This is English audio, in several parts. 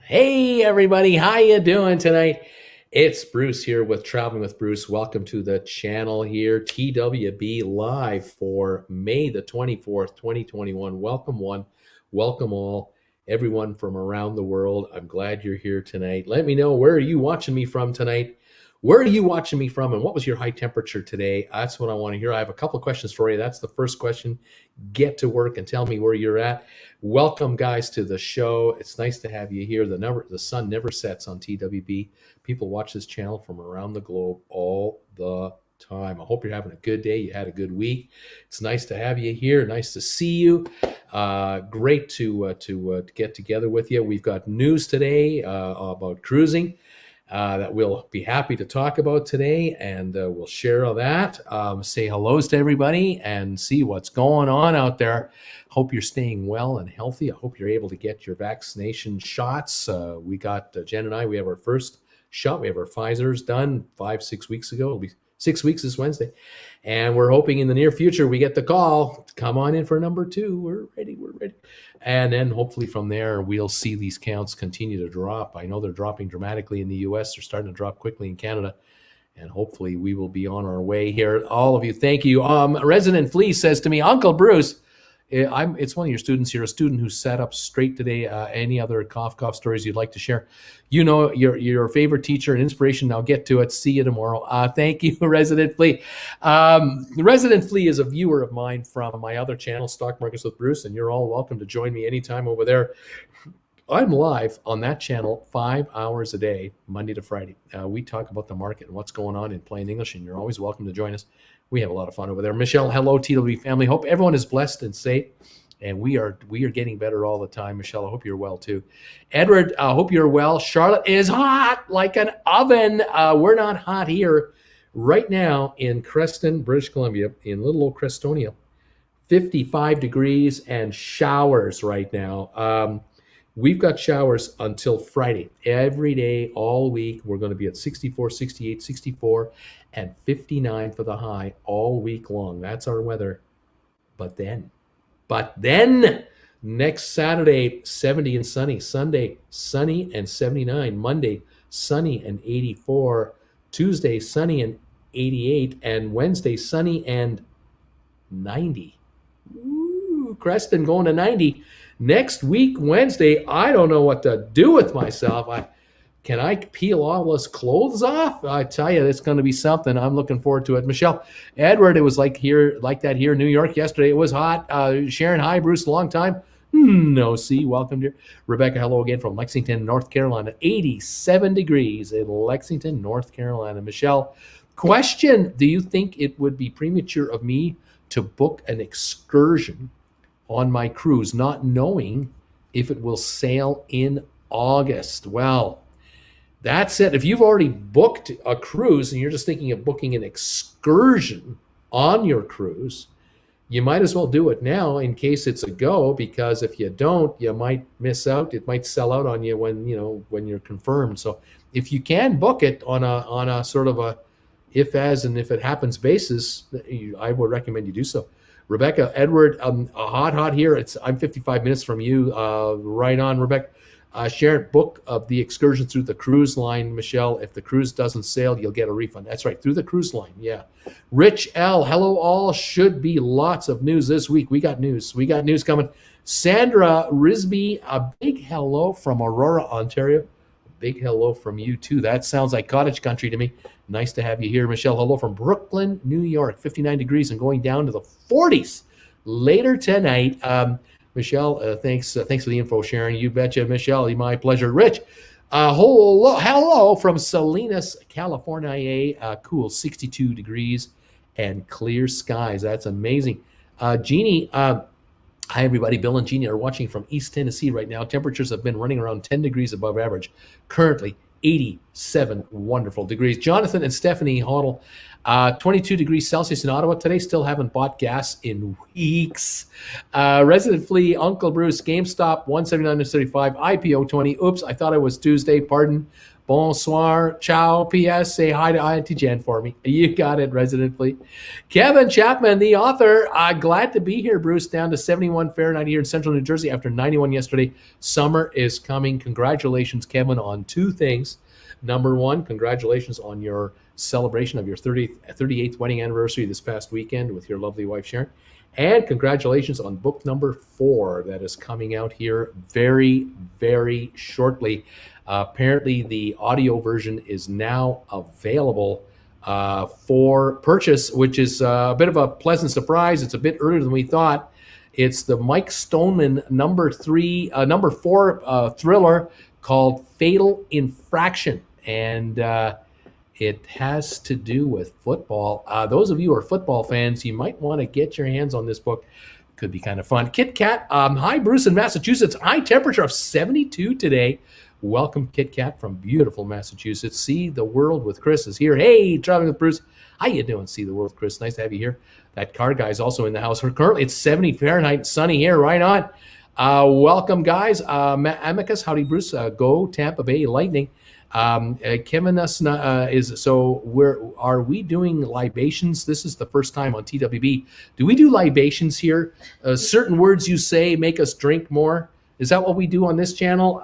Hey everybody, how you doing tonight? It's Bruce here with Traveling with Bruce. Welcome to the channel here, TWB live for May the 24th, 2021. Welcome all, everyone from around the world. I'm glad you're here tonight. Let me know, where are you watching me from tonight? Where are you watching me from, and what was your high temperature today? That's what I want to hear. I have a couple of questions for you. That's the first question. Get to work and tell me where you're at. Welcome, guys, to the show. It's nice to have you here. The sun never sets on TWB. People watch this channel from around the globe all the time. I hope you're having a good day. You had a good week. It's nice to have you here. Nice to see you. Great to get together with you. We've got news today about cruising that we'll be happy to talk about today, and we'll share all that. Say hellos to everybody and see what's going on out there. Hope you're staying well and healthy. I hope you're able to get your vaccination shots. We got Jen and I. We have our first shot. We have our Pfizer's done 5-6 weeks ago. It'll be 6 weeks this Wednesday, and we're hoping in the near future we get the call. Come on in for number 2. We're ready. And then hopefully from there, we'll see these counts continue to drop. I know they're dropping dramatically in the US. They're starting to drop quickly in Canada. And hopefully we will be on our way here. All of you, thank you. Resident Flea says to me, Uncle Bruce, it's one of your students here, a student who sat up straight today. Any other cough stories you'd like to share? You know, your favorite teacher and inspiration. Now get to it. See you tomorrow. Thank you, Resident Flea. Resident Flea is a viewer of mine from my other channel, Stock Markets with Bruce, and you're all welcome to join me anytime over there. I'm live on that channel 5 hours a day, Monday to Friday. We talk about the market and what's going on in plain English, and you're always welcome to join us. We have a lot of fun over there. Michelle, hello, TWB family. Hope everyone is blessed and safe, and we are getting better all the time. Michelle, I hope you're well too. Edward, I hope you're well. Charlotte is hot like an oven. We're not hot here right now in Creston, British Columbia, in little old Crestonia. 55 degrees and showers right now. We've got showers until Friday. Every day, all week, we're going to be at 64, 68, 64, and 59 for the high all week long. That's our weather. But then, next Saturday, 70 and sunny. Sunday, sunny and 79. Monday, sunny and 84. Tuesday, sunny and 88. And Wednesday, sunny and 90. Ooh, Creston going to 90. Next week, Wednesday, I don't know what to do with myself. Can I peel all those clothes off? I tell you, it's going to be something. I'm looking forward to it. Michelle, Edward, it was like that here in New York yesterday. It was hot. Sharon, hi, Bruce, long time. No, see, welcome to Rebecca. Hello again from Lexington, North Carolina. 87 degrees in Lexington, North Carolina. Michelle, question: do you think it would be premature of me to book an excursion on my cruise, not knowing if it will sail in August? Well, that's it. If you've already booked a cruise and you're just thinking of booking an excursion on your cruise, you might as well do it now in case it's a go, because if you don't, you might miss out. It might sell out on you when you're confirmed. So if you can book it on a sort of a if as and if it happens basis, I would recommend you do so. Rebecca, Edward, hot here. I'm 55 minutes from you. Right on, Rebecca. Sharon, book of the excursion through the cruise line. Michelle, if the cruise doesn't sail, you'll get a refund. That's right, through the cruise line. Yeah. Rich L, hello all. Should be lots of news this week. We got news coming. Sandra Risby, a big hello from Aurora, Ontario. Big hello from you too. That sounds like cottage country to me. Nice to have you here. Michelle, hello from Brooklyn, New York. 59 degrees and going down to the 40s later tonight. Michelle, thanks for the info, Sharon. You betcha, Michelle. My pleasure. Rich, hello from Salinas, California. Cool, 62 degrees and clear skies. That's amazing. Jeannie, hi, everybody. Bill and Jeannie are watching from East Tennessee right now. Temperatures have been running around 10 degrees above average. Currently, 87 wonderful degrees. Jonathan and Stephanie Hoddle, 22 degrees Celsius in Ottawa today. Still haven't bought gas in weeks. Resident Flea, Uncle Bruce, GameStop, 179.35, IPO 20. Oops, I thought it was Tuesday. Pardon. Bonsoir, ciao, PS, say hi to Auntie Jen for me. You got it, Resident Fleet. Kevin Chapman, the author, glad to be here, Bruce, down to 71 Fahrenheit here in central New Jersey after 91 yesterday. Summer is coming. Congratulations, Kevin, on two things. Number one, congratulations on your celebration of your 38th wedding anniversary this past weekend with your lovely wife, Sharon. And congratulations on book number 4 that is coming out here very, very shortly. Apparently, the audio version is now available for purchase, which is a bit of a pleasant surprise. It's a bit earlier than we thought. It's the Mike Stoneman number 4 thriller called Fatal Infraction. And it has to do with football. Those of you who are football fans, you might want to get your hands on this book. Could be kind of fun. Kit Kat, hi, Bruce in Massachusetts. High temperature of 72 today. Welcome, Kit Kat from beautiful Massachusetts. See the World with Chris is here. Hey, traveling with Bruce. How you doing? See the World with Chris. Nice to have you here. That car guy's also in the house. Currently, it's 70 Fahrenheit, sunny here. Right on. Welcome, guys. Amicus, howdy, Bruce. Go Tampa Bay Lightning. Kevin are we doing libations? This is the first time on TWB. Do we do libations here? Certain words you say make us drink more. Is that what we do on this channel?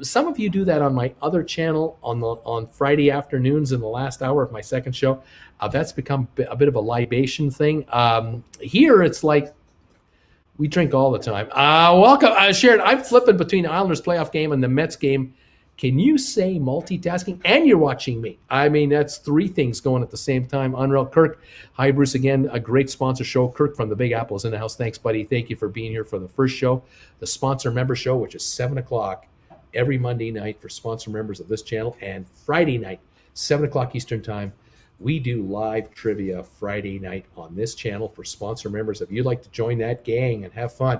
Some of you do that on my other channel on Friday afternoons in the last hour of my second show. That's become a bit of a libation thing. Here it's like we drink all the time. Welcome, Sharon. I'm flipping between the Islanders playoff game and the Mets game. Can you say multitasking? And you're watching me. I mean, that's 3 things going at the same time. Unreal. Kirk, hi, Bruce, again. A great sponsor show. Kirk from the Big Apple is in the house. Thanks, buddy. Thank you for being here for the first show. The sponsor member show, which is 7 o'clock every Monday night for sponsor members of this channel. And Friday night, 7 o'clock Eastern time, we do live trivia Friday night on this channel for sponsor members. If you'd like to join that gang and have fun,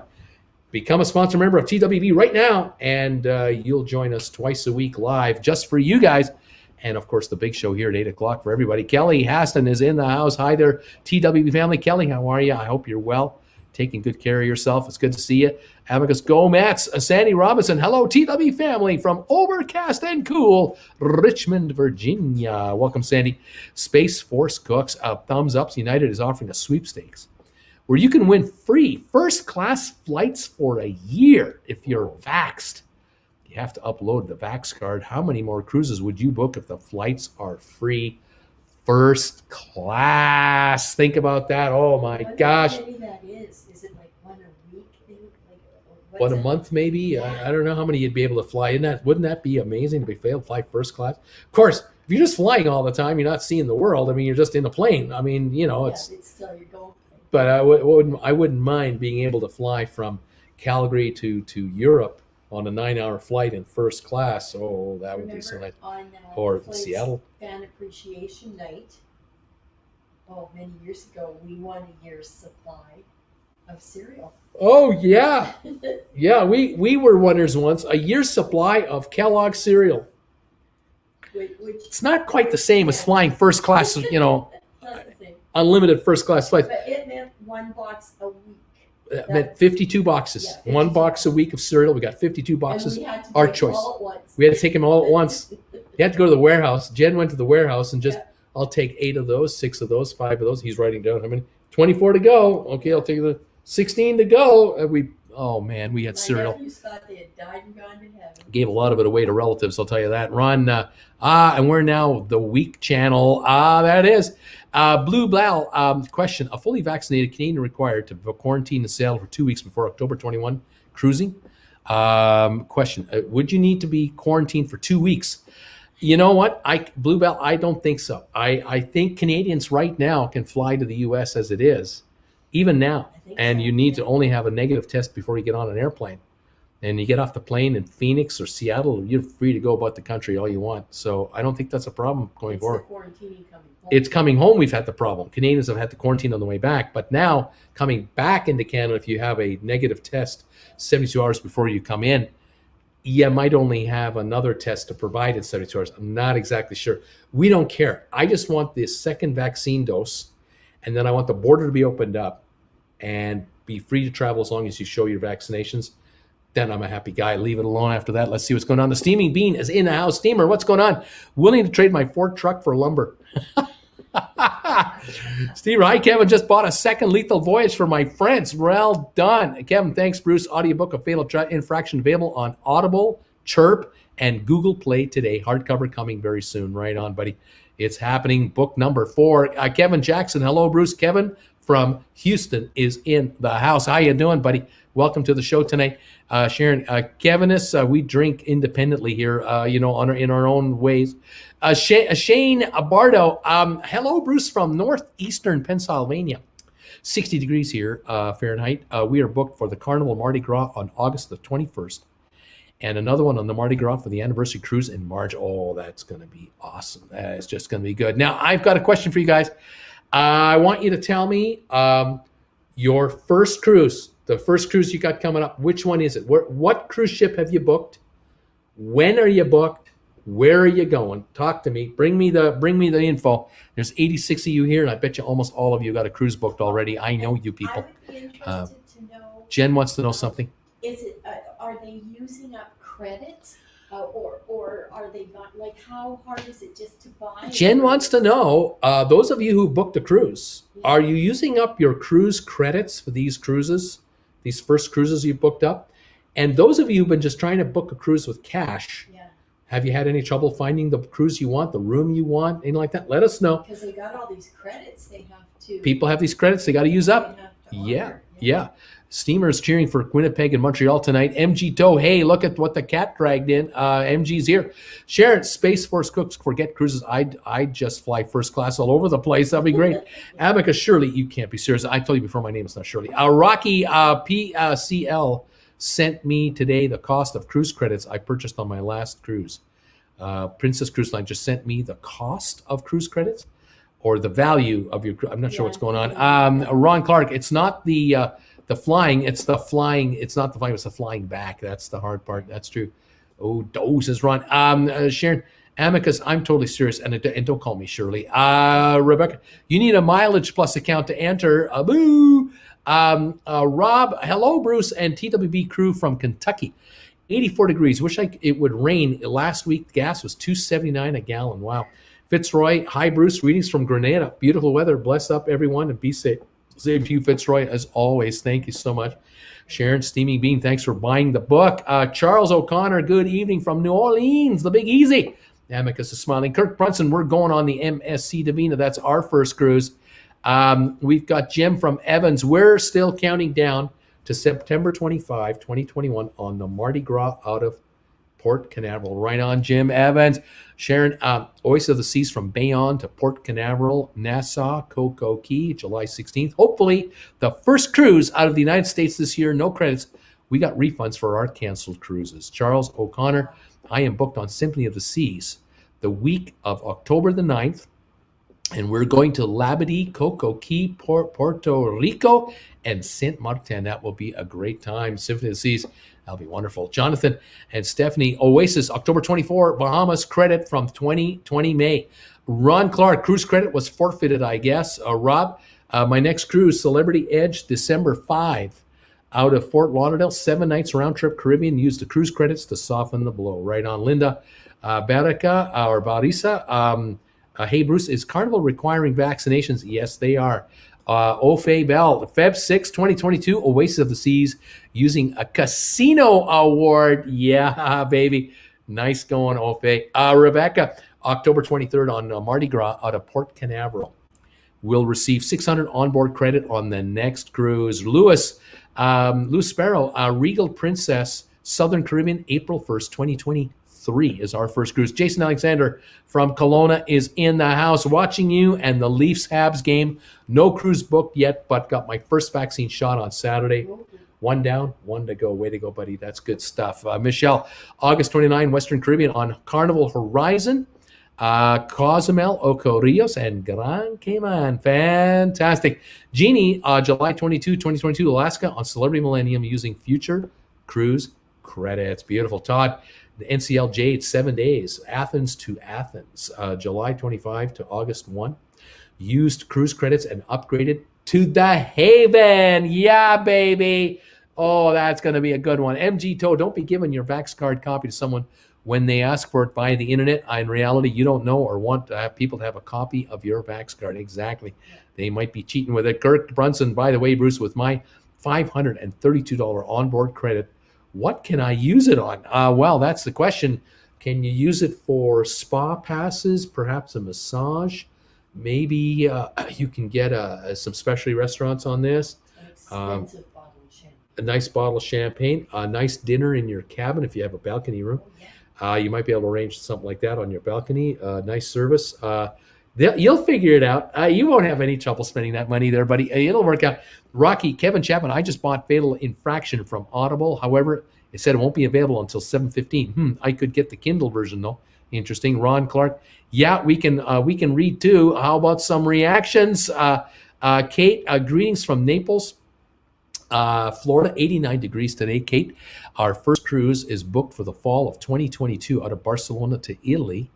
become a sponsor member of TWB right now, and you'll join us twice a week live just for you guys. And, of course, the big show here at 8 o'clock for everybody. Kelly Haston is in the house. Hi there, TWB family. Kelly, how are you? I hope you're well, taking good care of yourself. It's good to see you. Amicus Go Mats, Sandy Robinson. Hello, TWB family from overcast and cool Richmond, Virginia. Welcome, Sandy. Space Force Cooks, thumbs ups. United is offering a sweepstakes where you can win free first-class flights for a year if you're vaxxed. You have to upload the Vax card. How many more cruises would you book if the flights are free first class? Think about that. Oh, my gosh. What that is it like one a week thing? Like, one a month, maybe? Yeah. I don't know how many you'd be able to fly. Wouldn't that be amazing to be able to fly first class? Of course, if you're just flying all the time, you're not seeing the world. I mean, you're just in a plane. I mean, it's still you're going. But I wouldn't mind being able to fly from Calgary to Europe on a 9-hour flight in first class. Oh, that would be so nice. Or Seattle. Fan Appreciation Night, many years ago, we won a year's supply of cereal. Oh, yeah. Yeah, we were winners once. A year's supply of Kellogg's cereal. Which, it's not quite the same as flying first class, unlimited first class flights. But it meant 1 box a week. It meant 52 boxes. Yeah, 52. 1 box a week of cereal. We got 52 boxes. And we had to Our take choice. All at once. We had to take them all at once. You had to go to the warehouse. Jen went to the warehouse and I'll take 8 of those, 6 of those, 5 of those. He's writing down how many. 24 to go. Okay, I'll take the 16 to go. We had cereal. My nephews thought they had died and gone to heaven. Gave a lot of it away to relatives, I'll tell you that. Ron, and we're now the week channel. That is. Blue Blau, question. A fully vaccinated Canadian required to quarantine and sail for 2 weeks before October 21 cruising? Question. Would you need to be quarantined for 2 weeks? You know what? Blue Bell, I don't think so. I think Canadians right now can fly to the U.S. as it is, even now. And you need to only have a negative test before you get on an airplane. And you get off the plane in Phoenix or Seattle, you're free to go about the country all you want. So I don't think that's a problem going forward. The quarantining coming home. It's coming home. We've had the problem. Canadians have had to quarantine on the way back. But now coming back into Canada, if you have a negative test 72 hours before you come in, you might only have another test to provide in 72 hours. I'm not exactly sure. We don't care. I just want the second vaccine dose, and then I want the border to be opened up and be free to travel as long as you show your vaccinations. then I'm a happy guy. Leave it alone after that. Let's see what's going on. The Steaming Bean is in the house. Steamer, what's going on? Willing to trade my Ford truck for lumber. Steve, hi, Kevin. Just bought a second Lethal Voyage for my friends. Well done. Kevin, thanks, Bruce. Audiobook of Fatal Infraction available on Audible, Chirp, and Google Play today. Hardcover coming very soon. Right on, buddy. It's happening. Book number 4. Kevin Jackson. Hello, Bruce. Kevin from Houston is in the house. How you doing, buddy? Welcome to the show tonight. Sharon, Kevinus, we drink independently here, in our own ways. Shane Bardo, hello, Bruce from northeastern Pennsylvania. 60 degrees here, Fahrenheit. We are booked for the Carnival Mardi Gras on August the 21st. And another one on the Mardi Gras for the anniversary cruise in March. Oh, that's going to be awesome. It's just going to be good. Now, I've got a question for you guys. I want you to tell me your first cruise, the first cruise you got coming up. Which one is it? What cruise ship have you booked? When are you booked? Where are you going? Talk to me. Bring me the info. There's 86 of you here, and I bet you almost all of you got a cruise booked already. I know you people. I would be interested to know. Jen wants to know something. Is it? Are they using up credits, or are they not? Like, how hard is it just to buy? Jen wants to know. Those of you who booked a cruise, are you using up your cruise credits for these cruises? These first cruises you booked up? And those of you who've been just trying to book a cruise with cash, have you had any trouble finding the cruise you want, the room you want, anything like that? Let us know. Because they got all these credits they have to. People have these credits they got to use up. Yeah. Steamers cheering for Winnipeg and Montreal tonight. MG Toe, hey, look at what the cat dragged in. MG's here. Sharon, Space Force cooks forget cruises. I just fly first class all over the place. That'd be great. Abaca, Shirley, you can't be serious. I told you before, my name is not Shirley. Rocky PCL sent me today the cost of cruise credits I purchased on my last cruise. Princess Cruise Line just sent me the cost of cruise credits or the value of your cruise. I'm not sure what's going on. Ron Clark, it's not the flying, it's the flying. It's not the flying, it's the flying back. That's the hard part. That's true. Oh, says Ron. Sharon, Amicus, I'm totally serious, and don't call me Shirley. Rebecca, you need a Mileage Plus account to enter. Boo. Rob, hello, Bruce and TWB crew from Kentucky. 84 degrees. Wish it would rain. Last week, gas was $2.79 a gallon. Wow. Fitzroy, hi, Bruce. Greetings from Grenada. Beautiful weather. Bless up, everyone, and be safe. Same to you, Fitzroy, as always. Thank you so much. Sharon, Steaming Bean, thanks for buying the book. Charles O'Connor, good evening from New Orleans, the Big Easy. Amicus is smiling. Kirk Brunson, we're going on the MSC Divina. That's our first cruise. We've got Jim from Evans. We're still counting down to September 25, 2021 on the Mardi Gras out of Port Canaveral. Right on, Jim Evans. Sharon, Oasis of the Seas from Bayonne to Port Canaveral, Nassau, Coco Key, July 16th. Hopefully, the first cruise out of the United States this year. No credits. We got refunds for our canceled cruises. Charles O'Connor, I am booked on Symphony of the Seas the week of October the 9th. And we're going to Labadee, Coco Key, Puerto Rico, and Saint Martin. That will be a great time. Symphony of the Seas. That'll be wonderful. Jonathan and Stephanie, Oasis, October 24, Bahamas, credit from 2020 May. Ron Clark, cruise credit was forfeited, I guess. Rob, my next cruise, Celebrity Edge, December 5, out of Fort Lauderdale, 7 nights round trip Caribbean. Used the cruise credits to soften the blow. Right on, Linda. Barisa, hey, Bruce, is Carnival requiring vaccinations? Yes, they are. Ofe Bell, Feb 6, 2022, Oasis of the Seas, using a casino award. Yeah, baby. Nice going, Ofe. Rebecca, October 23rd on Mardi Gras out of Port Canaveral. Will receive 600 onboard credit on the next cruise. Louis Sparrow, Regal Princess, Southern Caribbean, April 1st, 2023 is our first cruise. Jason Alexander from Kelowna is in the house watching you and the Leafs-Habs game. No cruise booked yet, but got my first vaccine shot on Saturday. 1 down, 1 to go. Way to go, buddy. That's good stuff. Michelle, August 29, Western Caribbean on Carnival Horizon. Cozumel, Oco Rios, and Gran Cayman. Fantastic. Jeannie, July 22, 2022, Alaska on Celebrity Millennium using future cruise credits. Beautiful. Todd, the NCL Jade, 7 days, Athens to Athens, July 25 to August 1. Used cruise credits and upgraded to the Haven. Yeah, baby. Oh, that's going to be a good one. MG Toe, don't be giving your Vax card copy to someone when they ask for it via the internet. In reality, you don't know or want to have people to have a copy of your Vax card. Exactly. They might be cheating with it. Kirk Brunson, by the way, Bruce, with my $532 onboard credit, what can I use it on? Well, that's the question. Can you use it for spa passes, perhaps a massage? Maybe you can get some specialty restaurants on this. An expensive bottle of champagne. A nice bottle of champagne, a nice dinner in your cabin if you have a balcony room. You might be able to arrange something like that on your balcony. Nice service. You'll figure it out. You won't have any trouble spending that money there, buddy. It'll work out. Rocky, Kevin Chapman, I just bought Fatal Infraction from Audible. However, it said it won't be available until 7/15. I could get the Kindle version though. Interesting. Ron Clark. Yeah, we can read too. How about some reactions? Kate, greetings from Naples, Florida. 89 degrees today. Kate, our first cruise is booked for the fall of 2022 out of Barcelona to Italy,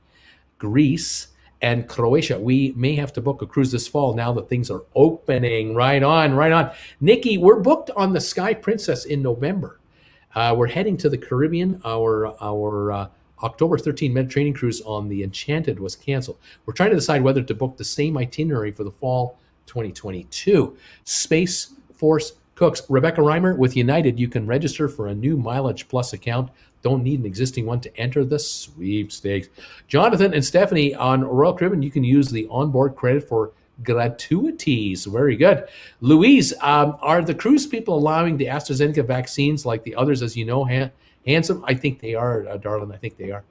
Greece, and Croatia. We may have to book a cruise this fall now that things are opening. Right on, right on. Nikki, we're booked on the Sky Princess in November. We're heading to the Caribbean. Our October 13 Mediterranean cruise on the Enchanted was canceled. We're trying to decide whether to book the same itinerary for the fall 2022. Space Force Cooks. Rebecca Reimer, with United, you can register for a new Mileage Plus account. Don't need an existing one to enter the sweepstakes. Jonathan and Stephanie, on Royal Caribbean, you can use the onboard credit for gratuities. Very good. Louise, are the cruise people allowing the AstraZeneca vaccines like the others, as you know, Handsome? I think they are, darling. I think they are.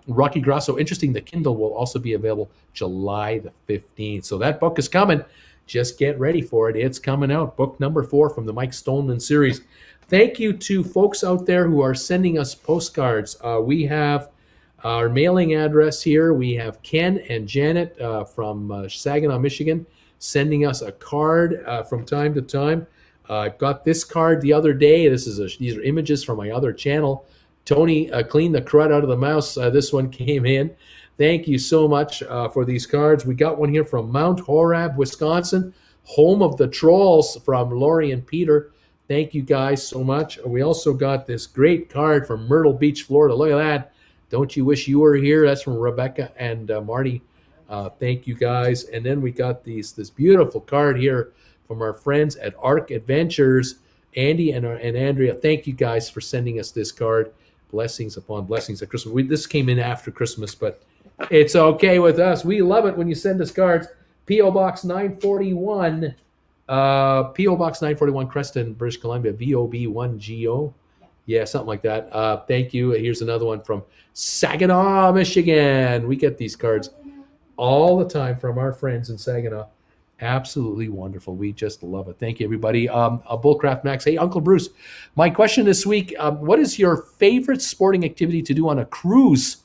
Rocky Grasso, interesting. The Kindle will also be available July the 15th. So that book is coming. Just get ready for it. It's coming out. Book number 4 from the Mike Stoneman series. Thank you to folks out there who are sending us postcards. We have our mailing address here. We have Ken and Janet from Saginaw, Michigan, sending us a card from time to time. I got this card the other day. These are images from my other channel. Tony cleaned the crud out of the mouse. This one came in. Thank you so much for these cards. We got one here from Mount Horeb, Wisconsin, home of the trolls, from Lori and Peter. Thank you guys so much. We also got this great card from Myrtle Beach, Florida. Look at that. Don't you wish you were here? That's from Rebecca and Marty. Thank you guys. And then we got this beautiful card here from our friends at Arc Adventures, Andy and Andrea. Thank you guys for sending us this card. Blessings upon blessings at Christmas. This came in after Christmas, but it's okay with us. We love it when you send us cards. P.O. Box 941. P.O. Box 941, Creston, British Columbia, VOB1GO. Yeah, something like that. Thank you. Here's another one from Saginaw, Michigan. We get these cards all the time from our friends in Saginaw. Absolutely wonderful. We just love it. Thank you, everybody. Bullcraft Max. Hey, Uncle Bruce, my question this week, what is your favorite sporting activity to do on a cruise?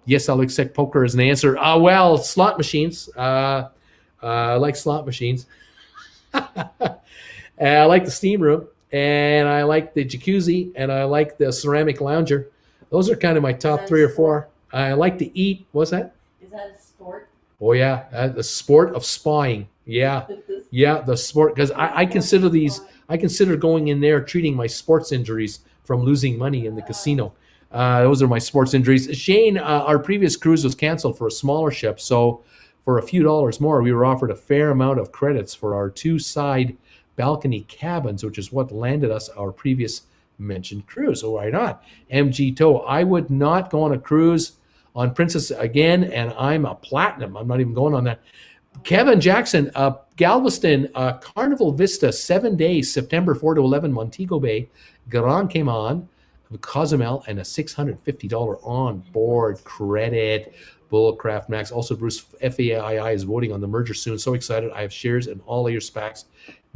Yes, I'll accept poker as an answer. Well, slot machines. I like slot machines. I like the steam room, and I like the jacuzzi, and I like the ceramic lounger. Those are kind of my top 3 or 4. I like to eat. What's that? Is that a sport? Oh, yeah. The sport of spying. Yeah. Yeah, the sport. Because I consider going in there treating my sports injuries from losing money in the casino. Those are my sports injuries. Shane, our previous cruise was canceled for a smaller ship. So for a few dollars more, we were offered a fair amount of credits for our 2-side balcony cabins, which is what landed us our previous mentioned cruise. So why not? MG Toe, I would not go on a cruise on Princess again, and I'm a platinum. I'm not even going on that. Kevin Jackson, Galveston, Carnival Vista, 7 days, September 4 to 11, Montego Bay, Grand Cayman, Cozumel, and a $650 on-board credit. Bullcraft Max. Also, Bruce, FAII is voting on the merger soon. So excited. I have shares in all of your SPACs.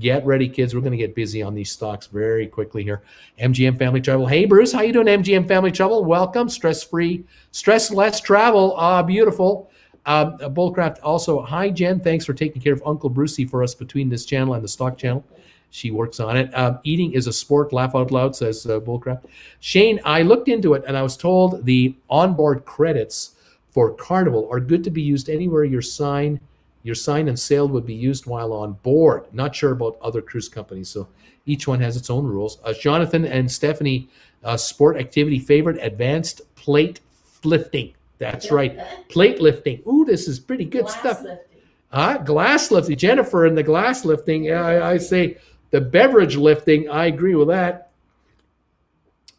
Get ready, kids. We're going to get busy on these stocks very quickly here. MGM Family Travel. Hey, Bruce, how you doing, MGM Family Travel? Welcome. Stress-free, stress-less travel. Beautiful. Bullcraft also. Hi, Jen. Thanks for taking care of Uncle Brucey for us between this channel and the stock channel. She works on it. Eating is a sport. Laugh out loud, says Bullcraft. Shane, I looked into it, and I was told the onboard credits for Carnival are good to be used anywhere your sign Your signed and sailed would be used while on board. Not sure about other cruise companies, so each one has its own rules. Jonathan and Stephanie, sport activity favorite, advanced plate lifting. That's right, plate lifting. Ooh, this is pretty good Glass stuff. lifting. Glass lifting. Jennifer and the glass lifting. I say the beverage lifting. I agree with that.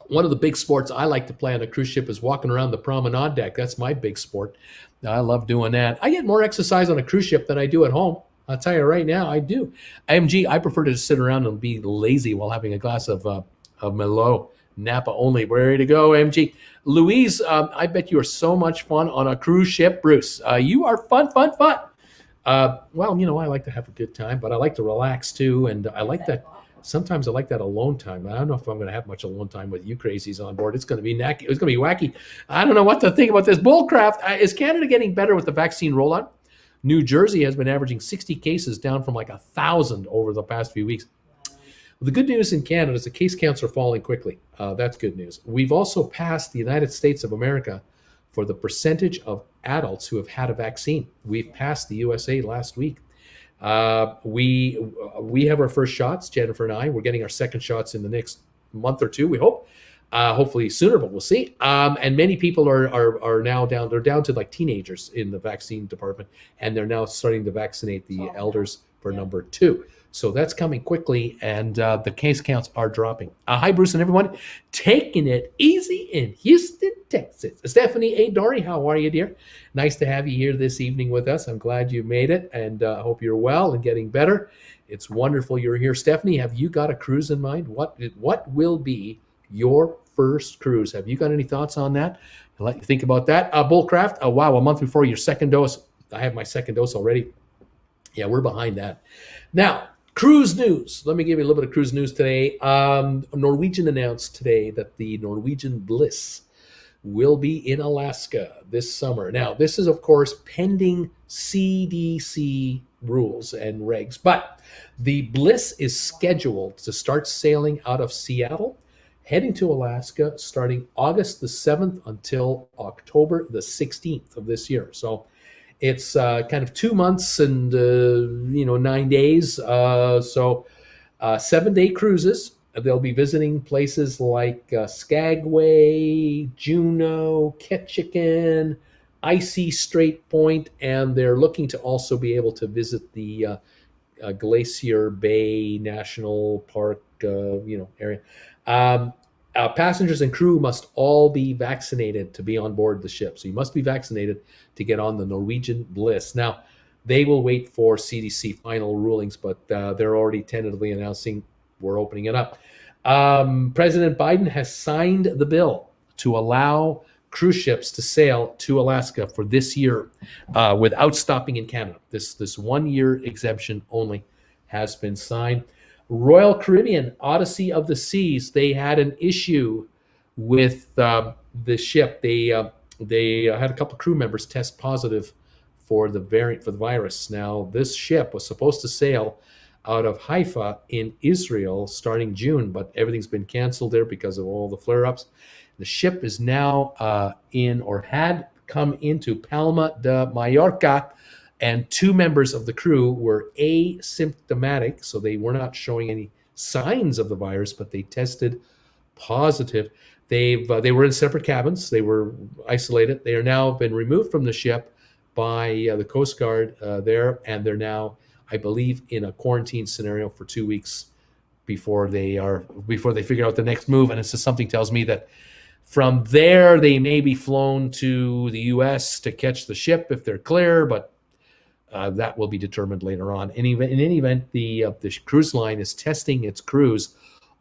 One of the big sports I like to play on a cruise ship is walking around the promenade deck. That's my big sport. I love doing that. I get more exercise on a cruise ship than I do at home. I'll tell you right now, I do. MG, I prefer to just sit around and be lazy while having a glass of Merlot. Napa only. We're ready to go, MG. Louise, I bet you are so much fun on a cruise ship. Bruce, you are fun. Well, I like to have a good time, but I like to relax too, and I like that. Sometimes I like that alone time. I don't know if I'm going to have much alone time with you crazies on board. It's going to be it's going to be wacky. I don't know what to think about this bullcraft. Is Canada getting better with the vaccine rollout? New Jersey has been averaging 60 cases, down from like 1,000 over the past few weeks. The good news in Canada is the case counts are falling quickly. That's good news. We've also passed the United States of America for the percentage of adults who have had a vaccine. We've passed the USA last week. We have our first shots, Jennifer and I. We're getting our second shots in the next month or two, we hope. Hopefully sooner, but we'll see. And many people are now down. They're down to like teenagers in the vaccine department, and they're now starting to vaccinate the elders for number 2. So that's coming quickly, and the case counts are dropping. Hi, Bruce and everyone. Taking it easy in Houston, Texas. Stephanie A. Dory, how are you, dear? Nice to have you here this evening with us. I'm glad you made it, and I hope you're well and getting better. It's wonderful you're here. Stephanie, have you got a cruise in mind? What will be your first cruise? Have you got any thoughts on that? I'll let you think about that. Bullcraft, wow, a month before your second dose. I have my second dose already. Yeah, we're behind that. Now, cruise news. Let me give you a little bit of cruise news today. Norwegian announced today that the Norwegian Bliss will be in Alaska this summer. Now, this is, of course, pending CDC rules and regs, but the Bliss is scheduled to start sailing out of Seattle, heading to Alaska, starting August the 7th until October the 16th of this year. So it's kind of 2 months and 9 days. So 7-day cruises. They'll be visiting places like Skagway, Juneau, Ketchikan, Icy Strait Point, and they're looking to also be able to visit the Glacier Bay National Park, area. Passengers and crew must all be vaccinated to be on board the ship. So you must be vaccinated to get on the Norwegian Bliss. Now, they will wait for CDC final rulings, but they're already tentatively announcing we're opening it up. President Biden has signed the bill to allow cruise ships to sail to Alaska for this year without stopping in Canada. This 1-year exemption only has been signed. Royal Caribbean, Odyssey of the Seas, they had an issue with the ship. They had a couple of crew members test positive for the virus. Now, this ship was supposed to sail out of Haifa in Israel starting June, but everything's been canceled there because of all the flare-ups. The ship is now had come into Palma de Mallorca, and 2 members of the crew were asymptomatic, so they were not showing any signs of the virus, but they tested positive. They were in separate cabins. They were isolated. They are now been removed from the ship by the Coast Guard there, and they're now, I believe, in a quarantine scenario for 2 weeks before they figure out the next move. And it's just something tells me that from there they may be flown to the U.S. to catch the ship if they're clear, but that will be determined later on. In any event, the cruise line is testing its crews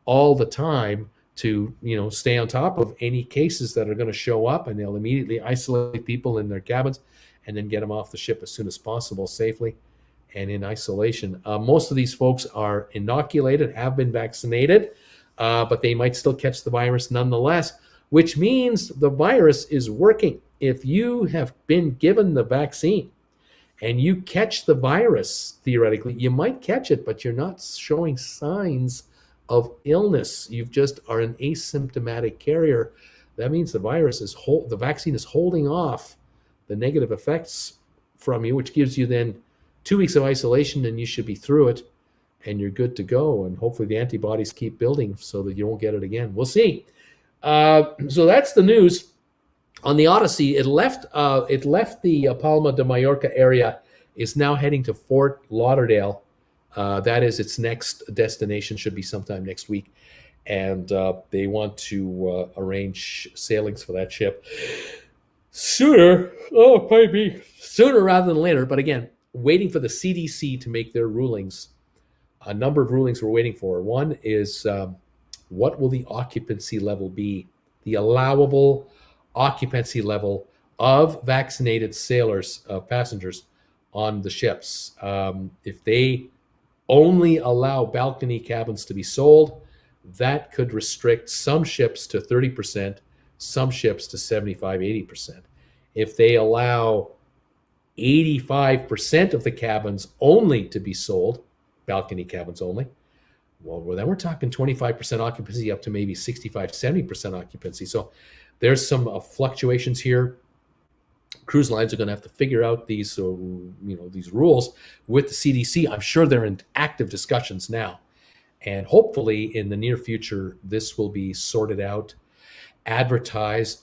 all the time to stay on top of any cases that are going to show up, and they'll immediately isolate people in their cabins and then get them off the ship as soon as possible safely and in isolation. Most of these folks are inoculated, have been vaccinated, but they might still catch the virus nonetheless, which means the virus is working. If you have been given the vaccine and you catch the virus, theoretically, you might catch it, but you're not showing signs of illness. You just are an asymptomatic carrier. That means the vaccine is holding off the negative effects from you, which gives you then 2 weeks of isolation, and you should be through it, and you're good to go. And hopefully the antibodies keep building so that you won't get it again. We'll see. So that's the news. On the Odyssey, it left the Palma de Mallorca area, is now heading to Fort Lauderdale. That is its next destination, should be sometime next week. And they want to arrange sailings for that ship sooner rather than later. But again, waiting for the CDC to make their rulings. A number of rulings we're waiting for. One is what will the occupancy level be? The allowable occupancy level of vaccinated sailors, passengers on the ships. If they only allow balcony cabins to be sold, that could restrict some ships to 30%, some ships to 75, 80%. If they allow 85% of the cabins only to be sold, balcony cabins only, well, then we're talking 25% occupancy up to maybe 65, 70% occupancy. So there's some fluctuations here. Cruise lines are going to have to figure out these rules with the CDC. I'm sure they're in active discussions now. And hopefully in the near future, this will be sorted out, advertised,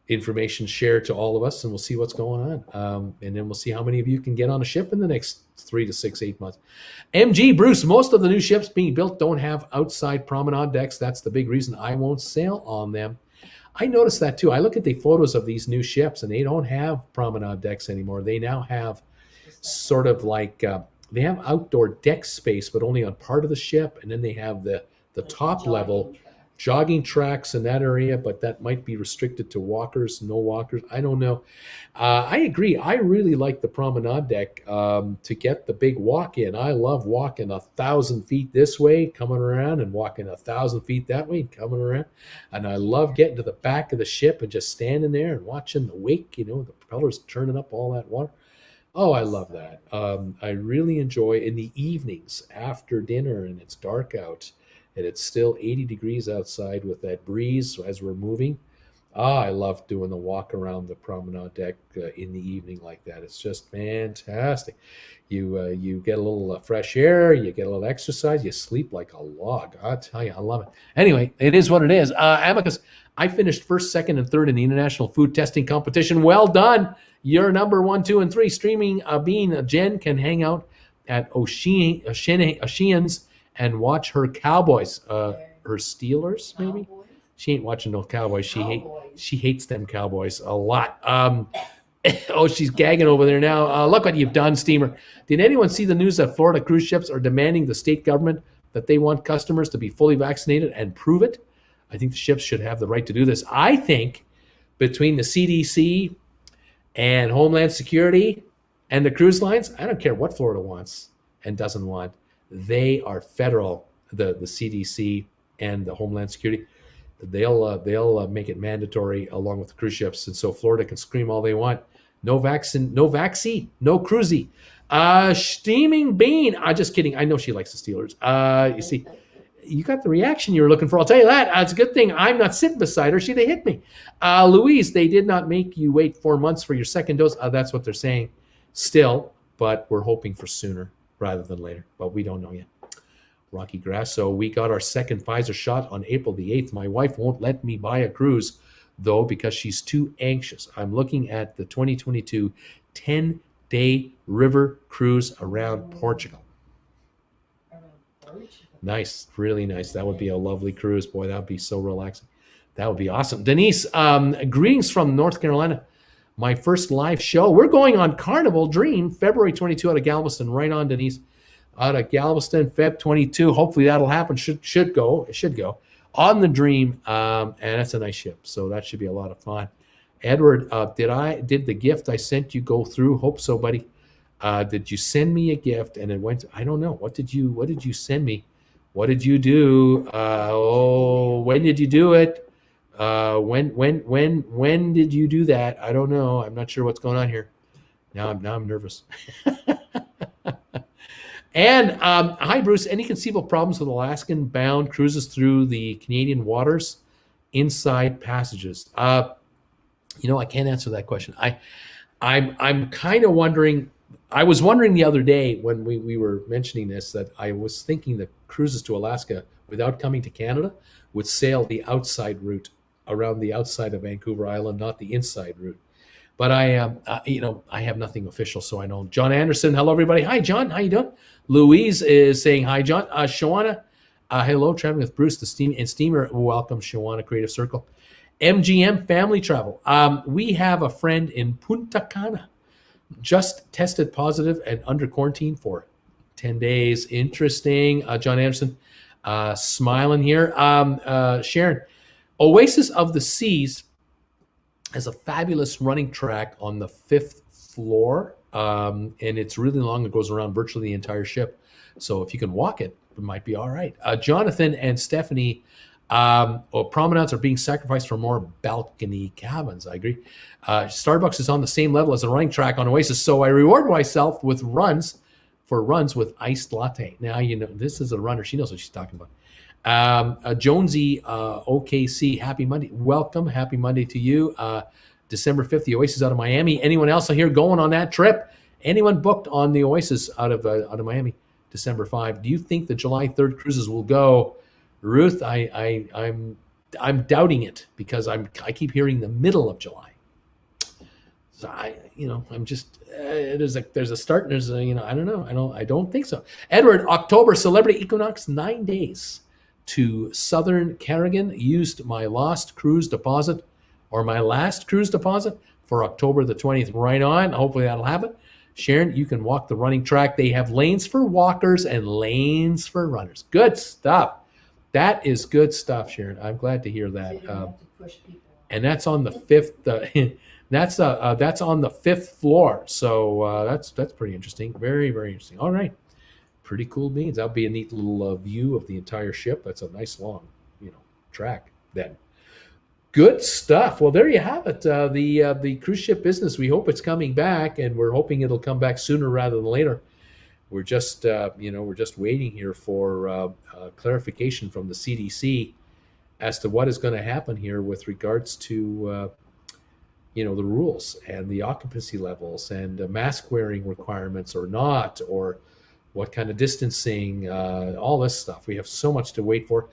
information shared to all of us, and we'll see what's going on. And then we'll see how many of you can get on a ship in the next 3 to 6, 8 months. MG, Bruce, most of the new ships being built don't have outside promenade decks. That's the big reason I won't sail on them. I noticed that too. I look at the photos of these new ships, and they don't have promenade decks anymore. They now have sort of like, they have outdoor deck space, but only on part of the ship. And then they have the top level jogging tracks in that area, but that might be restricted to walkers, no walkers. I don't know. I agree. I really like the promenade deck to get the big walk in. I love walking 1,000 feet this way, coming around, and walking 1,000 feet that way, coming around. And I love getting to the back of the ship and just standing there and watching the wake, the propellers turning up all that water. Oh, I love that. I really enjoy in the evenings after dinner and it's dark out, and it's still 80 degrees outside with that breeze as we're moving. I love doing the walk around the promenade deck in the evening like that. It's just fantastic. You get a little fresh air, you get a little exercise, you sleep like a log. I tell you, I love it. Anyway, it is what it is. Amicus, I finished first, second, and third in the International Food Testing Competition. Well done. You're number 1, 2, and 3. Streaming being Jen can hang out at Oceans and watch her Cowboys, her Steelers, maybe? Cowboys? She ain't watching no Cowboys. She hates them Cowboys a lot. Oh, she's gagging over there now. Look what you've done, Steamer. Did anyone see the news that Florida cruise ships are demanding the state government that they want customers to be fully vaccinated and prove it? I think the ships should have the right to do this. I think between the CDC and Homeland Security and the cruise lines, I don't care what Florida wants and doesn't want. They are federal, the CDC and the Homeland Security. They'll make it mandatory along with the cruise ships, and so Florida can scream all they want. No vaccine, no cruisy. Steaming Bean. Just kidding. I know she likes the Steelers. You see, you got the reaction you were looking for. I'll tell you that. It's a good thing I'm not sitting beside her. They hit me. Louise, they did not make you wait 4 months for your second dose. That's what they're saying still, but we're hoping for sooner rather than later, but we don't know yet. Rocky Grass. So we got our second Pfizer shot on April the 8th. My wife won't let me buy a cruise, though, because she's too anxious. I'm looking at the 2022 10-day river cruise around Portugal. Nice, really nice. That would be a lovely cruise. Boy, that would be so relaxing. That would be awesome. Denise, greetings from North Carolina. My first live show. We're going on Carnival Dream, February 22 out of Galveston. Right on, Denise. Out of Galveston, Feb 22. Hopefully that'll happen. Should go. It should go on the Dream, and that's a nice ship. So that should be a lot of fun. Edward, did the gift I sent you go through? Hope so, buddy. Did you send me a gift and it went? I don't know. What did you send me? What did you do? When did you do it? When did you do that? I don't know. I'm not sure what's going on here. Now I'm nervous. And hi, Bruce. Any conceivable problems with Alaskan-bound cruises through the Canadian waters, inside passages? I can't answer that question. I'm kind of wondering I was wondering the other day when we were mentioning this that I was thinking the cruises to Alaska without coming to Canada would sail the outside route around the outside of Vancouver Island, not the inside route. But I have nothing official, so I know. John Anderson, hello everybody. Hi John, how you doing? Louise is saying hi, John. Shawana, hello, traveling with Bruce, the steamer. Welcome, Shawana, Creative Circle. MGM Family Travel. We have a friend in Punta Cana, just tested positive and under quarantine for 10 days. Interesting. John Anderson, smiling here. Sharon, Oasis of the Seas has a fabulous running track on the 5th floor, and it's really long. It goes around virtually the entire ship. So if you can walk it, it might be all right. Jonathan and Stephanie, promenades are being sacrificed for more balcony cabins. I agree. Starbucks is on the same level as a running track on Oasis, so I reward myself with runs with iced latte. Now, this is a runner. She knows what she's talking about. Jonesy, OKC, happy Monday. Welcome. Happy Monday to you. December 5th, the Oasis out of Miami. Anyone else here going on that trip? Anyone booked on the Oasis out of Miami? December 5. Do you think the July 3rd cruises will go? Ruth, I'm doubting it because I keep hearing the middle of July. So I'm just there's a start and there's a I don't know. I don't think so. Edward, October Celebrity Equinox, 9 days to Southern Carrigan. Used my last cruise deposit for October the 20th. Right on. Hopefully that'll happen. Sharon, you can walk the running track. They have lanes for walkers and lanes for runners. Good stuff. That is good stuff, Sharon. I'm glad to hear that. And that's on the 5th. That's on the 5th floor. So that's pretty interesting. Very, very interesting. All right, pretty cool beans. That'll be a neat little view of the entire ship. That's a nice long, track. Then, good stuff. Well, there you have it. The cruise ship business. We hope it's coming back, and we're hoping it'll come back sooner rather than later. We're just, we're just waiting here for clarification from the CDC as to what is going to happen here with regards to, the rules and the occupancy levels and mask wearing requirements or not, or what kind of distancing, all this stuff. We have so much to wait for.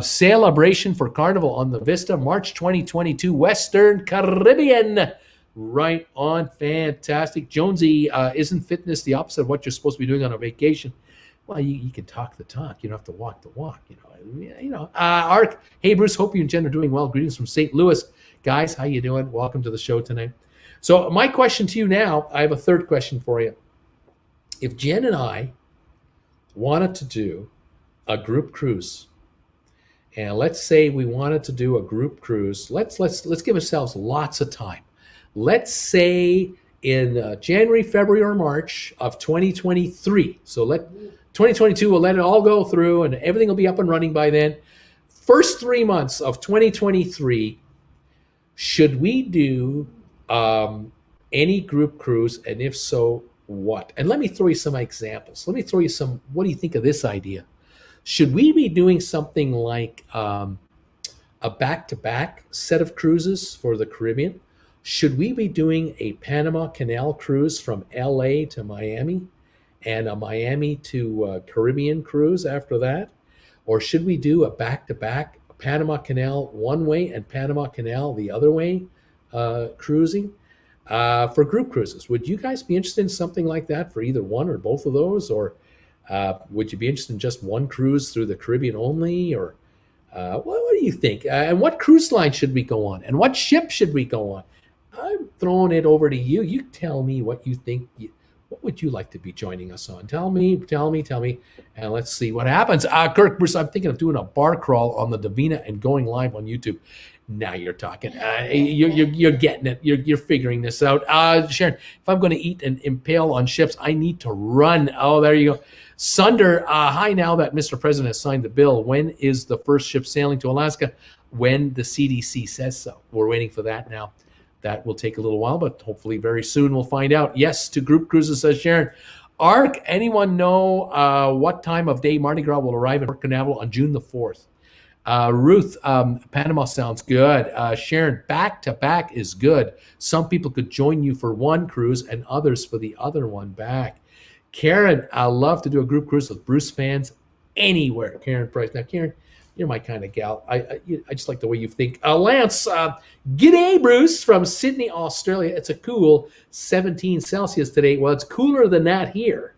Celebration for Carnival on the Vista, March 2022, Western Caribbean. Right on. Fantastic. Jonesy, isn't fitness the opposite of what you're supposed to be doing on a vacation? Well, you can talk the talk. You don't have to walk the walk. Ark, hey, Bruce, hope you and Jen are doing well. Greetings from St. Louis. Guys, how you doing? Welcome to the show tonight. So my question to you now, I have a third question for you. If Jen and I wanted to do a group cruise, and let's say we wanted to do a group cruise, let's give ourselves lots of time. Let's say in January, February, or March of 2023. So 2022, we'll let it all go through and everything will be up and running by then. First 3 months of 2023, should we do any group cruise? And if so, what? And let me throw you some examples. What do you think of this idea? Should we be doing something like a back-to-back set of cruises for the Caribbean? Should we be doing a Panama Canal cruise from LA to Miami and a Miami to Caribbean cruise after that? Or should we do a back-to-back Panama Canal one way and Panama Canal the other way cruising for group cruises? Would you guys be interested in something like that for either one or both of those? Or would you be interested in just one cruise through the Caribbean only? Or what do you think? And what cruise line should we go on? And what ship should we go on? I'm throwing it over to you. You tell me what you think. What would you like to be joining us on? Tell me, and let's see what happens. Kirk, Bruce, I'm thinking of doing a bar crawl on the Davina and going live on YouTube. Now you're talking. You're getting it. You're figuring this out. Sharon, if I'm going to eat and impale on ships, I need to run. Oh, there you go. Sunder, hi, now that Mr. President has signed the bill, when is the first ship sailing to Alaska? When the CDC says so. We're waiting for that now. That will take a little while, but hopefully very soon we'll find out. Yes to group cruises, says Sharon. Ark, anyone know what time of day Mardi Gras will arrive in Port Canaveral on June the 4th? Ruth, Panama sounds good. Sharon, back to back is good. Some people could join you for one cruise and others for the other one back. Karen, I love to do a group cruise with Bruce fans anywhere. Karen Price. Now, Karen, you're my kind of gal. I just like the way you think. Lance, g'day, Bruce from Sydney, Australia. It's a cool 17 Celsius today. Well, it's cooler than that here.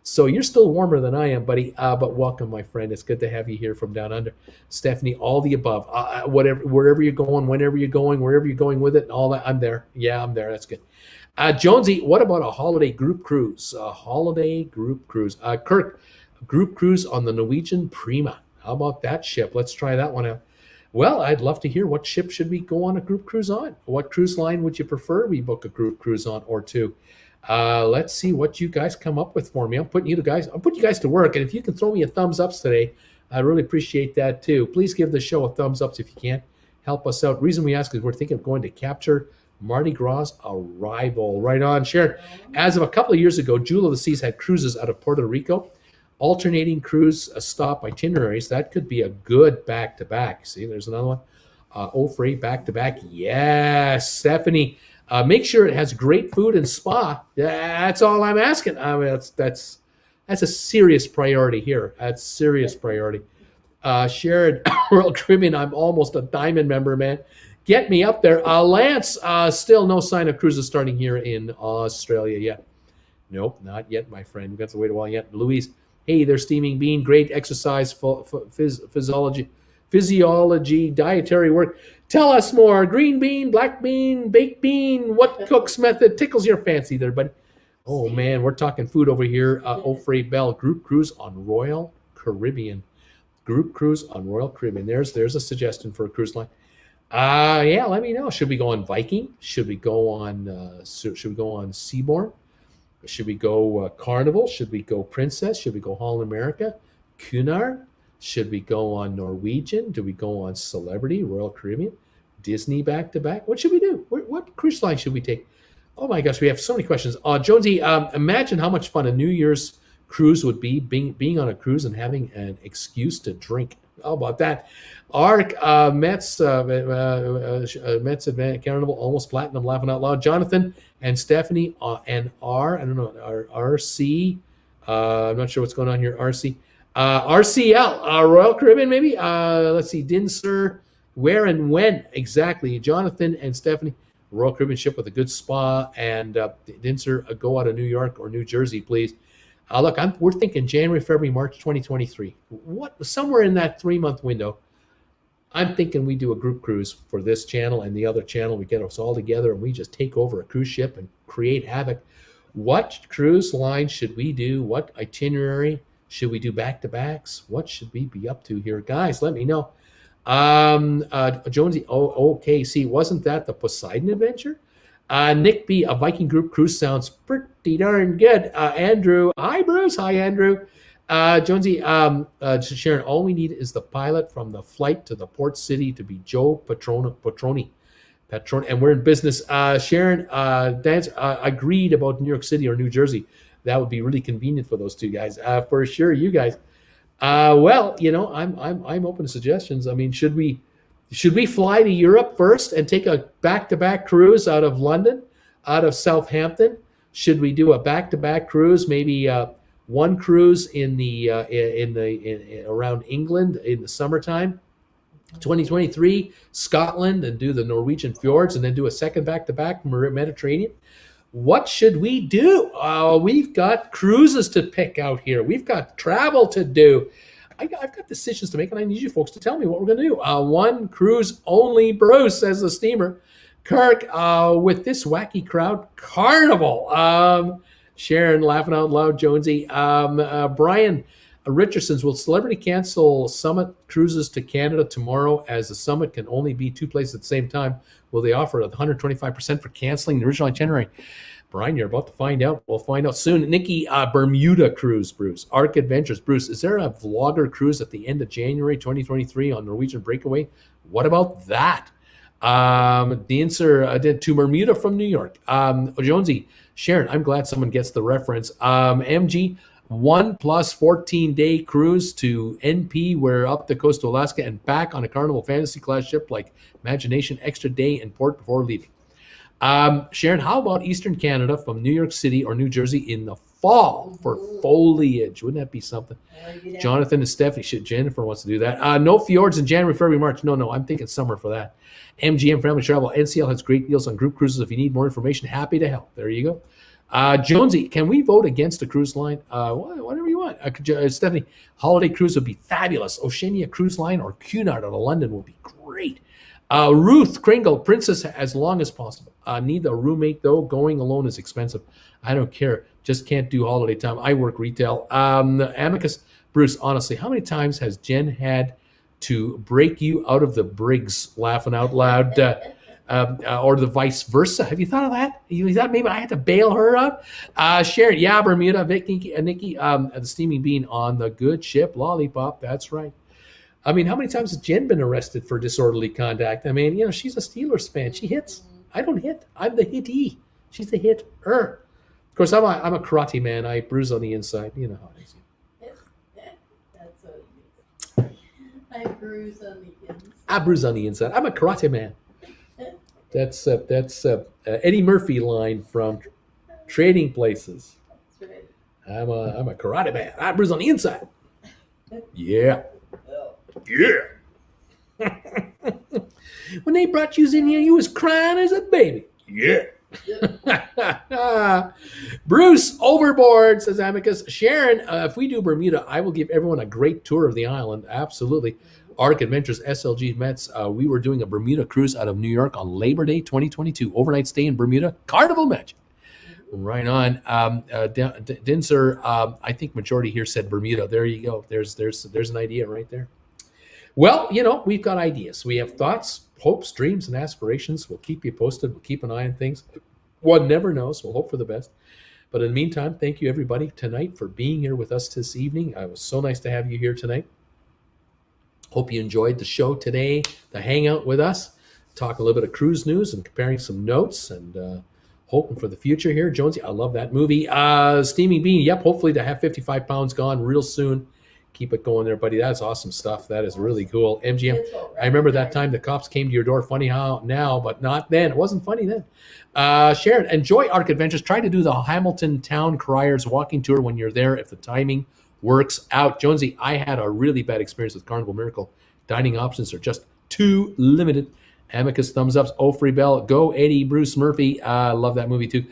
So you're still warmer than I am, buddy. But welcome, my friend. It's good to have you here from down under. Stephanie, all the above. Wherever you're going, whenever you're going, wherever you're going with it, and all that. I'm there. Yeah, I'm there. That's good. Jonesy, what about a holiday group cruise? A holiday group cruise. Kirk, group cruise on the Norwegian Prima. How about that ship? Let's try that one out. Well, I'd love to hear what ship should we go on a group cruise on? What cruise line would you prefer we book a group cruise on or two? Let's see what you guys come up with for me. I'm putting you guys to work, and if you can throw me a thumbs ups today, I really appreciate that too. Please give the show a thumbs up if you can. Help us out. Reason we ask is we're thinking of going to capture Mardi Gras arrival. Right on, Sharon. As of a couple of years ago, Jewel of the Seas had cruises out of Puerto Rico, alternating cruise stop itineraries. That could be a good back-to-back. See, there's another one. Ofray back-to-back. Yes, Stephanie. Make sure it has great food and spa. That's all I'm asking. I mean, that's a serious priority here. That's serious priority. Sharon, Royal Caribbean. I'm almost a diamond member, man. Get me up there. Lance, still no sign of cruises starting here in Australia yet. Nope, not yet, my friend. We've got to wait a while yet. Louise, hey, they're steaming bean. Great exercise, physiology, dietary work. Tell us more. Green bean, black bean, baked bean. What cook's method tickles your fancy there, buddy? Oh, man, we're talking food over here. Ofray Bell, group cruise on Royal Caribbean. Group cruise on Royal Caribbean. There's a suggestion for a cruise line. Yeah, let me know. Should we go on Viking? Should we go on Seabourn? Should we go Carnival? Should we go Princess? Should we go Holland America? Cunard? Should we go on Norwegian? Do we go on Celebrity, Royal Caribbean, Disney back-to-back? What should we do? What cruise line should we take? Oh my gosh, we have so many questions. Jonesy, imagine how much fun a New Year's cruise would be, being on a cruise and having an excuse to drink. How about that? Arc, Mets Advanced Carnival, almost platinum, laughing out loud. Jonathan and Stephanie and RC. I'm not sure what's going on here. RCL, Royal Caribbean, maybe. Let's see, Dinser. Where and when exactly? Jonathan and Stephanie, Royal Caribbean ship with a good spa, and Dinser, go out of New York or New Jersey, please. Look, we're thinking January, February, March 2023. Somewhere in that 3-month window, I'm thinking we do a group cruise for this channel and the other channel. We get us all together and we just take over a cruise ship and create havoc. What cruise line should we do? What itinerary? Should we do back-to-backs? What should we be up to here? Guys, let me know. Jonesy, okay. See, wasn't that the Poseidon adventure? Nick B, a Viking group cruise sounds pretty darn good. Andrew, hi, Bruce. Hi, Andrew. Jonesy, Sharon, all we need is the pilot from the flight to the port city to be Joe Petroni. And we're in business. Sharon, Dan, agreed about New York City or New Jersey. That would be really convenient for those two guys. For sure, you guys. Well, I'm open to suggestions. I mean, should we fly to Europe first and take a back-to-back cruise out of London, out of Southampton? Should we do a back-to-back cruise? Maybe one cruise in around England in the summertime, 2023, Scotland, and do the Norwegian fjords, and then do a second back-to-back Mediterranean. What should we do? We've got cruises to pick out here. We've got travel to do. I've got decisions to make, and I need you folks to tell me what we're going to do. One cruise only, Bruce, says the steamer. Kirk, with this wacky crowd, Carnival. Sharon, laughing out loud. Jonesy. Brian Richardson's, will Celebrity cancel Summit cruises to Canada tomorrow, as the Summit can only be 2 places at the same time? Will they offer 125% for canceling the original itinerary? Brian, you're about to find out. We'll find out soon. Nikki, Bermuda cruise, Bruce. Arc Adventures, Bruce. Is there a vlogger cruise at the end of January 2023 on Norwegian Breakaway? What about that? The answer did to Bermuda from New York. Jonesy, Sharon, I'm glad someone gets the reference. MG, 1 plus 14-day cruise to NP, where up the coast to Alaska and back on a Carnival Fantasy class ship like Imagination, extra day in port before leaving. Sharon, how about Eastern Canada from New York City or New Jersey in the fall for foliage? Wouldn't that be something? Jonathan and Stephanie. Jennifer wants to do that. No fjords in January, February, March. No, I'm thinking summer for that. MGM Family Travel. NCL has great deals on group cruises. If you need more information, happy to help. There you go. Jonesy, can we vote against a cruise line? Whatever you want. Stephanie, holiday cruise would be fabulous. Oceania Cruise Line or Cunard out of London would be great. Ruth Kringle, Princess as long as possible. Need a roommate though. Going alone is expensive. I don't care. Just can't do holiday time. I work retail. Amicus, Bruce, honestly, how many times has Jen had to break you out of the brigs laughing out loud? Or the vice versa. Have you thought of that? You thought maybe I had to bail her out? Sharon, yeah, Bermuda, Nikki, the steaming bean on the good ship Lollipop. That's right. I mean, how many times has Jen been arrested for disorderly conduct? I mean, she's a Steelers fan. She hits. I don't hit. I'm the hittee. She's the hitter. Of course, I'm a karate man. I bruise on the inside. You know how it is. That's what it means. I bruise on the inside. I bruise on the inside. I'm a karate man. That's Eddie Murphy line from Trading Places. That's right. I'm a karate man. I bruise on the inside. Yeah. Yeah. When they brought you in here, you was crying as a baby. Yeah. Bruce overboard, says Amicus. Sharon, if we do Bermuda, I will give everyone a great tour of the island. Absolutely. Arc Adventures, SLG Mets. We were doing a Bermuda cruise out of New York on Labor Day 2022. Overnight stay in Bermuda. Carnival Magic. Right on. Dinser, I think majority here said Bermuda. There you go. There's an idea right there. Well, we've got ideas. We have thoughts, hopes, dreams, and aspirations. We'll keep you posted. We'll keep an eye on things. One never knows. We'll hope for the best. But in the meantime, thank you, everybody, tonight for being here with us this evening. It was so nice to have you here tonight. Hope you enjoyed the show today, the hangout with us, talk a little bit of cruise news and comparing some notes and hoping for the future here. Jonesy, I love that movie. Steaming Bean, yep, hopefully to have 55 pounds gone real soon. Keep it going there, buddy. That's awesome stuff. That is really cool. MGM, I remember that time the cops came to your door. Funny how now, but not then. It wasn't funny then. Sharon, enjoy Arc Adventures. Try to do the Hamilton Town Criers walking tour when you're there if the timing works out. Jonesy, I had a really bad experience with Carnival Miracle. Dining options are just too limited. Amicus, thumbs ups. Oh, free bell. Go, Eddie, Bruce Murphy. Love that movie too.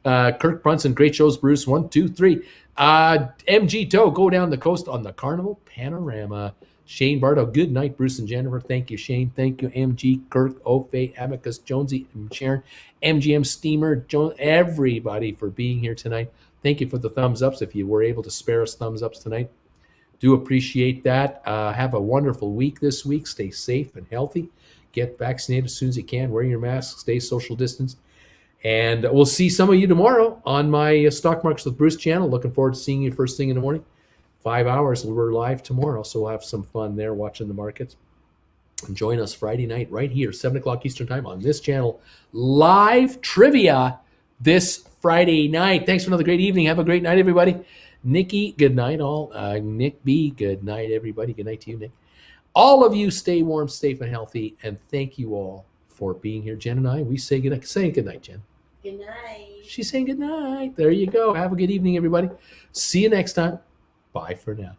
Kirk Brunson, great shows, Bruce. 1, 2, 3. MG Toe, go down the coast on the Carnival Panorama. Shane Bardo, good night, Bruce and Jennifer. Thank you, Shane. Thank you, MG, Kirk, Ofe, Amicus, Jonesy, and Sharon, MGM Steamer, everybody for being here tonight. Thank you for the thumbs ups. If you were able to spare us thumbs ups tonight, do appreciate that. Have a wonderful week this week. Stay safe and healthy. Get vaccinated as soon as you can. Wear your mask. Stay social distance. And we'll see some of you tomorrow on my Stock Markets with Bruce channel. Looking forward to seeing you first thing in the morning. 5 hours. We're live tomorrow, so we'll have some fun there watching the markets. And join us Friday night right here, 7 o'clock Eastern Time on this channel. Live trivia this Friday night. Thanks for another great evening. Have a great night, everybody. Nikki, good night all. Nick B, good night, everybody. Good night to you, Nick. All of you stay warm, safe, and healthy. And thank you all for being here. Jen and I, we say good night. Say good night, Jen. Good night. She's saying good night. There you go. Have a good evening, everybody. See you next time. Bye for now.